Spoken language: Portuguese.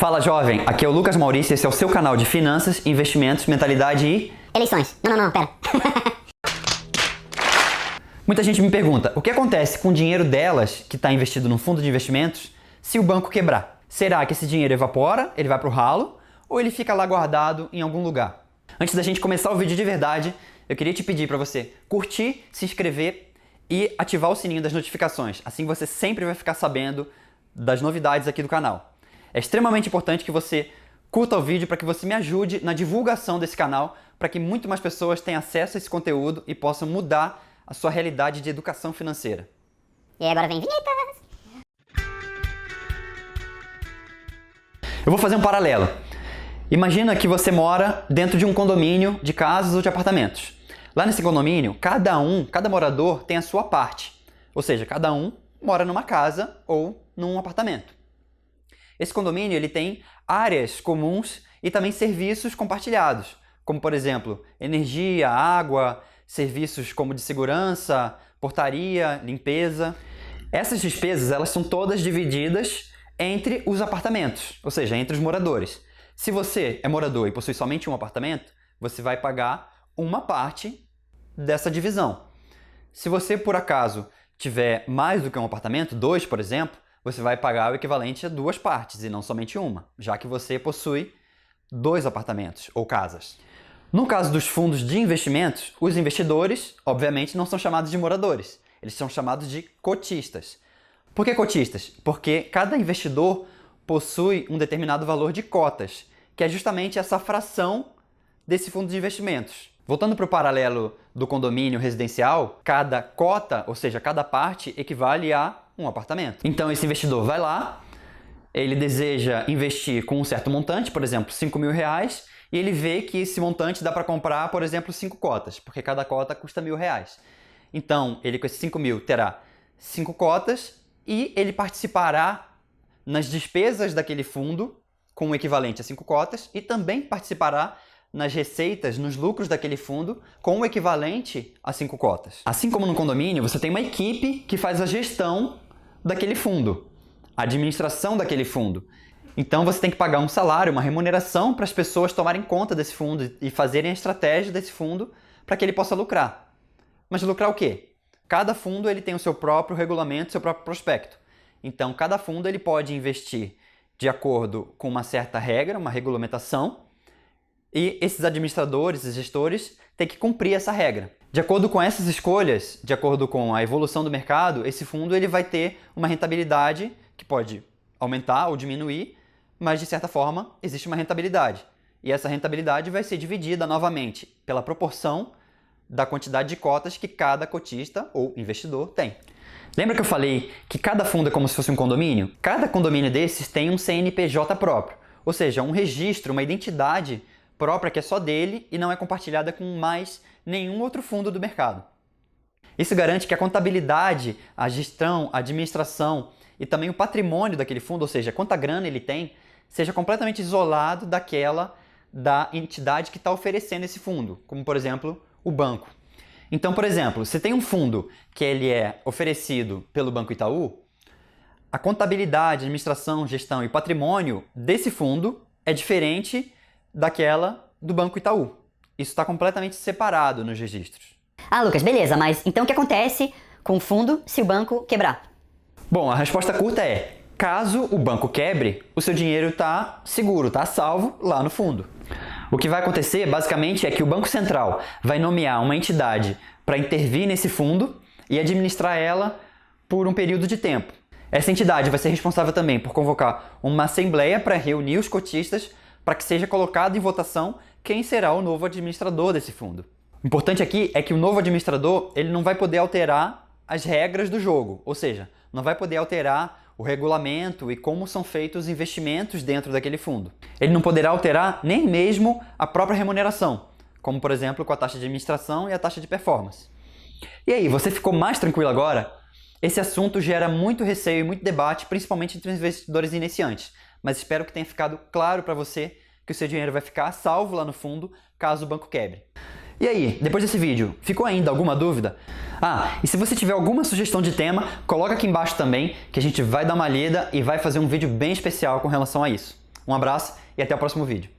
Fala jovem, aqui é o Lucas Maurício, esse é o seu canal de finanças, investimentos, mentalidade e... eleições. Não, pera. Muita gente me pergunta, o que acontece com o dinheiro delas, que está investido num fundo de investimentos, se o banco quebrar? Será que esse dinheiro evapora, ele vai para o ralo, ou ele fica lá guardado em algum lugar? Antes da gente começar o vídeo de verdade, eu queria te pedir para você curtir, se inscrever e ativar o sininho das notificações. Assim você sempre vai ficar sabendo das novidades aqui do canal. É extremamente importante que você curta o vídeo para que você me ajude na divulgação desse canal, para que muito mais pessoas tenham acesso a esse conteúdo e possam mudar a sua realidade de educação financeira. E agora vem vinhetas. Eu vou fazer um paralelo. Imagina que você mora dentro de um condomínio de casas ou de apartamentos. Lá nesse condomínio, cada morador tem a sua parte. Ou seja, cada um mora numa casa ou num apartamento. Esse condomínio ele tem áreas comuns e também serviços compartilhados, como por exemplo, energia, água, serviços como de segurança, portaria, limpeza. Essas despesas elas são todas divididas entre os apartamentos, ou seja, entre os moradores. Se você é morador e possui somente um apartamento, você vai pagar uma parte dessa divisão. Se você, por acaso, tiver mais do que um apartamento, 2, por exemplo, você vai pagar o equivalente a 2 partes e não somente uma, já que você possui 2 apartamentos ou casas. No caso dos fundos de investimentos, os investidores, obviamente, não são chamados de moradores, eles são chamados de cotistas. Por que cotistas? Porque cada investidor possui um determinado valor de cotas, que é justamente essa fração desse fundo de investimentos. Voltando para o paralelo do condomínio residencial, cada cota, ou seja, cada parte, equivale a um apartamento. Então esse investidor vai lá, ele deseja investir com um certo montante, por exemplo, R$5.000, e ele vê que esse montante dá para comprar, por exemplo, 5 cotas, porque cada cota custa R$1.000. Então ele com esses 5.000 terá 5 cotas e ele participará nas despesas daquele fundo com o equivalente a 5 cotas e também participará nas receitas, nos lucros daquele fundo com o equivalente a 5 cotas. Assim como no condomínio, você tem uma equipe que faz a gestão daquele fundo, a administração daquele fundo. Então você tem que pagar um salário, uma remuneração para as pessoas tomarem conta desse fundo e fazerem a estratégia desse fundo para que ele possa lucrar. Mas lucrar o quê? Cada fundo ele tem o seu próprio regulamento, seu próprio prospecto. Então cada fundo ele pode investir de acordo com uma certa regra, uma regulamentação, e esses administradores e gestores têm que cumprir essa regra. De acordo com essas escolhas, de acordo com a evolução do mercado, esse fundo ele vai ter uma rentabilidade que pode aumentar ou diminuir, mas de certa forma existe uma rentabilidade. E essa rentabilidade vai ser dividida novamente pela proporção da quantidade de cotas que cada cotista ou investidor tem. Lembra que eu falei que cada fundo é como se fosse um condomínio? Cada condomínio desses tem um CNPJ próprio, ou seja, um registro, uma identidade própria que é só dele e não é compartilhada com mais nenhum outro fundo do mercado. Isso garante que a contabilidade, a gestão, a administração e também o patrimônio daquele fundo, ou seja, quanta grana ele tem, seja completamente isolado da entidade que está oferecendo esse fundo, como por exemplo o banco. Então, por exemplo, se tem um fundo que ele é oferecido pelo Banco Itaú, a contabilidade, administração, gestão e patrimônio desse fundo é diferente daquela do Banco Itaú. Isso está completamente separado nos registros. Ah, Lucas, beleza, mas então o que acontece com o fundo se o banco quebrar? Bom, a resposta curta é: caso o banco quebre, o seu dinheiro está seguro, está salvo lá no fundo. O que vai acontecer, basicamente, é que o Banco Central vai nomear uma entidade para intervir nesse fundo e administrar ela por um período de tempo. Essa entidade vai ser responsável também por convocar uma assembleia para reunir os cotistas para que seja colocado em votação quem será o novo administrador desse fundo. O importante aqui é que o novo administrador ele não vai poder alterar as regras do jogo, ou seja, não vai poder alterar o regulamento e como são feitos os investimentos dentro daquele fundo. Ele não poderá alterar nem mesmo a própria remuneração, como por exemplo com a taxa de administração e a taxa de performance. E aí, você ficou mais tranquilo agora? Esse assunto gera muito receio e muito debate, principalmente entre os investidores iniciantes, mas espero que tenha ficado claro para você que o seu dinheiro vai ficar salvo lá no fundo caso o banco quebre. E aí, depois desse vídeo, ficou ainda alguma dúvida? Ah, e se você tiver alguma sugestão de tema, coloca aqui embaixo também, que a gente vai dar uma lida e vai fazer um vídeo bem especial com relação a isso. Um abraço e até o próximo vídeo.